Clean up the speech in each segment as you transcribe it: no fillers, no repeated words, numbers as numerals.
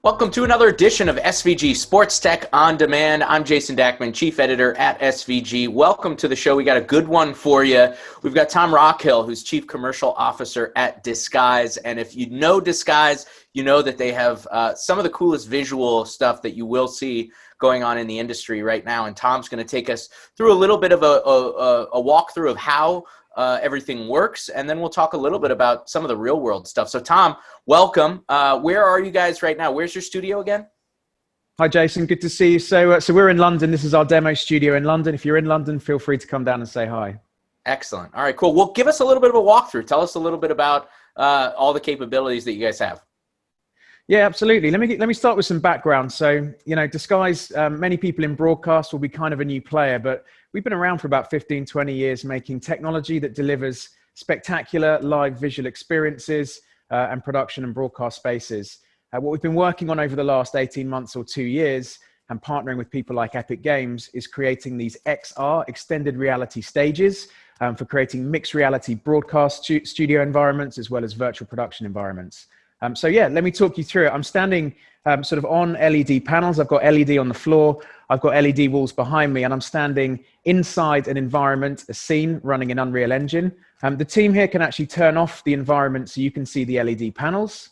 Welcome to another edition of SVG Sports Tech On Demand. I'm Jason Dackman, Chief Editor at SVG. Welcome to the show. We got a good one for you. We've got Tom Rockhill, who's Chief Commercial Officer at Disguise. And if you know Disguise, you know that they have some of the coolest visual stuff that you will see going on in the industry right now. And Tom's going to take us through a little bit of a walkthrough of how everything works, and then we'll talk a little bit about some of the real world stuff. So Tom, welcome. Where are you guys right now? Where's your studio again? Hi Jason, good to see you. So we're in London. This is our demo studio in London. If you're in London, feel free to come down and say hi. Excellent. All right, cool. Well, give us a little bit of a walkthrough. Tell us a little bit about all the capabilities that you guys have. Yeah, absolutely. Let me start with some background. So, Disguise, many people in broadcast will be kind of a new player, but we've been around for about 15, 20 years making technology that delivers spectacular live visual experiences and production and broadcast spaces. What we've been working on over the last 18 months or 2 years and partnering with people like Epic Games is creating these XR, extended reality stages, for creating mixed reality broadcast studio environments as well as virtual production environments. So yeah, let me talk you through it. I'm standing sort of on LED panels. I've got LED on the floor. I've got LED walls behind me, and I'm standing inside an environment, a scene running in Unreal Engine. The team here can actually turn off the environment so you can see the LED panels.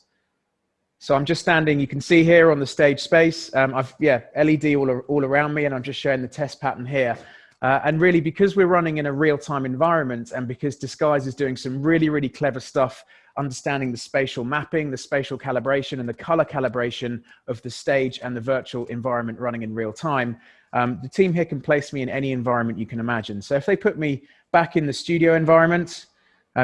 So I'm just standing, you can see here on the stage space. LED all around me, and I'm just showing the test pattern here. And really, because we're running in a real-time environment and because Disguise is doing some really, really clever stuff, understanding the spatial mapping, the spatial calibration, and the color calibration of the stage and the virtual environment running in real time, the team here can place me in any environment you can imagine. So if they put me back in the studio environment,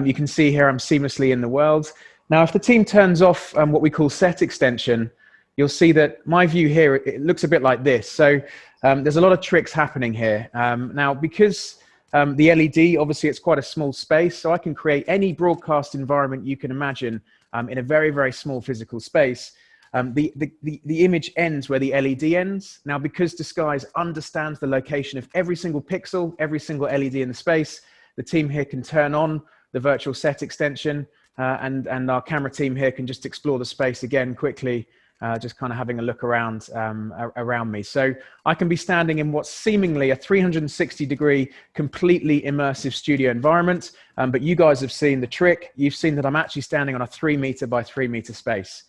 you can see here I'm seamlessly in the world. Now, if the team turns off what we call set extension, you'll see that my view here, it looks a bit like this. So there's a lot of tricks happening here. Now, because the LED, obviously it's quite a small space, so I can create any broadcast environment you can imagine in a very, very small physical space. The image ends where the LED ends. Now, because Disguise understands the location of every single pixel, every single LED in the space, the team here can turn on the virtual set extension, and our camera team here can just explore the space again quickly, just kind of having a look around around me. So I can be standing in what's seemingly a 360-degree, completely immersive studio environment. But you guys have seen the trick. You've seen that I'm actually standing on a 3-meter by 3-meter space.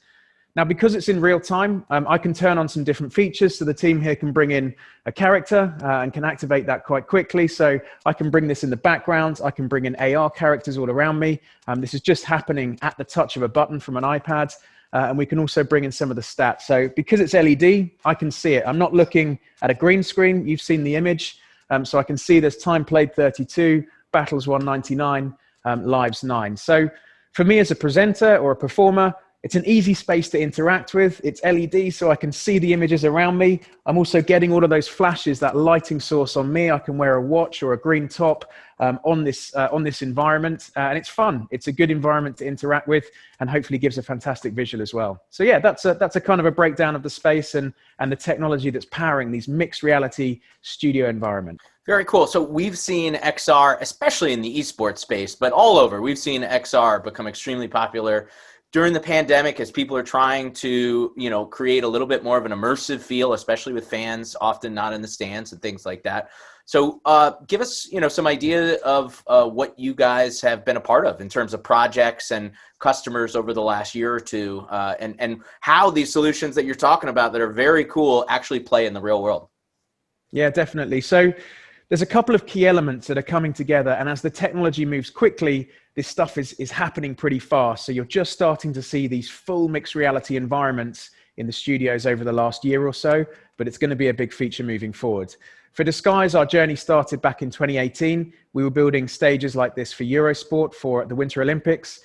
Now, because it's in real time, I can turn on some different features. So the team here can bring in a character and can activate that quite quickly. So I can bring this in the background. I can bring in AR characters all around me. This is just happening at the touch of a button from an iPad. And we can also bring in some of the stats. So because it's LED, I can see it. I'm not looking at a green screen. You've seen the image. So I can see there's time played 32, battles 199, lives 9. So for me as a presenter or a performer, it's an easy space to interact with. It's LED, so I can see the images around me. I'm also getting all of those flashes, that lighting source on me. I can wear a watch or a green top on this environment, and it's fun. It's a good environment to interact with, and hopefully gives a fantastic visual as well. So yeah, that's a kind of a breakdown of the space and the technology that's powering these mixed reality studio environments. Very cool. So we've seen XR, especially in the esports space, but all over, we've seen XR become extremely popular during the pandemic as people are trying to, create a little bit more of an immersive feel, especially with fans often not in the stands and things like that. So give us, some idea of what you guys have been a part of in terms of projects and customers over the last year or two, and how these solutions that you're talking about that are very cool actually play in the real world. Yeah, definitely. So there's a couple of key elements that are coming together, and as the technology moves quickly, this stuff is happening pretty fast. So you're just starting to see these full mixed reality environments in the studios over the last year or so, but it's going to be a big feature moving forward. For Disguise, our journey started back in 2018. We were building stages like this for Eurosport for the Winter Olympics.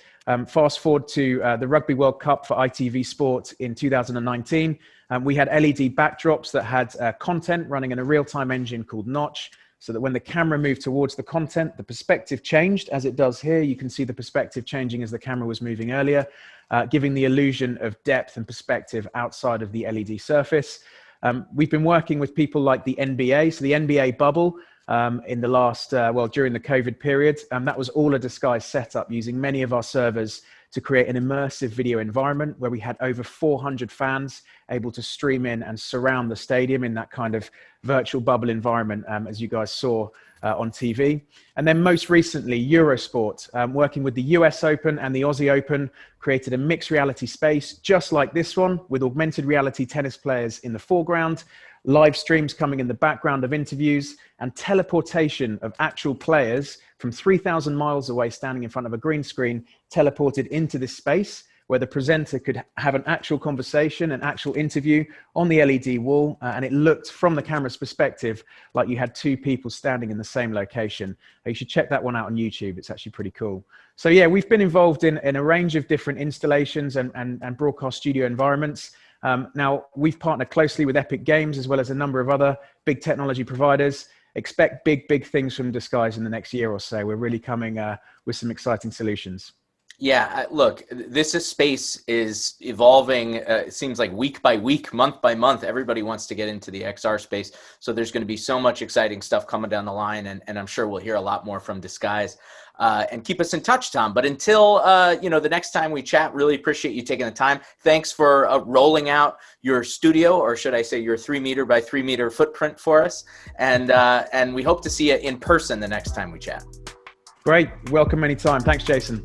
Fast forward to the Rugby World Cup for ITV Sport in 2019. We had LED backdrops that had content running in a real-time engine called Notch, so that when the camera moved towards the content, the perspective changed, as it does here. You can see the perspective changing as the camera was moving earlier, giving the illusion of depth and perspective outside of the LED surface. We've been working with people like the NBA. So the NBA bubble in the last, during the COVID period, that was all a Disguise setup using many of our servers to create an immersive video environment where we had over 400 fans able to stream in and surround the stadium in that kind of virtual bubble environment, as you guys saw on TV. And then most recently, Eurosport, working with the US Open and the Aussie Open, created a mixed reality space just like this one, with augmented reality tennis players in the foreground, live streams coming in the background of interviews, and teleportation of actual players from 3,000 miles away standing in front of a green screen, teleported into this space where the presenter could have an actual conversation, an actual interview on the LED wall, and it looked from the camera's perspective like you had two people standing in the same location. You should check that one out on YouTube. It's actually pretty cool. So yeah, we've been involved in a range of different installations and broadcast studio environments. Now, we've partnered closely with Epic Games as well as a number of other big technology providers. Expect big things from Disguise in the next year or so. We're really coming with some exciting solutions. Yeah, look, this space is evolving. It seems like week by week, month by month, everybody wants to get into the XR space. So there's going to be so much exciting stuff coming down the line, and I'm sure we'll hear a lot more from Disguise. And keep us in touch, Tom. But until the next time we chat, really appreciate you taking the time. Thanks for rolling out your studio, or should I say your 3 meter by 3 meter footprint for us. And we hope to see you in person the next time we chat. Great. Welcome anytime. Thanks, Jason.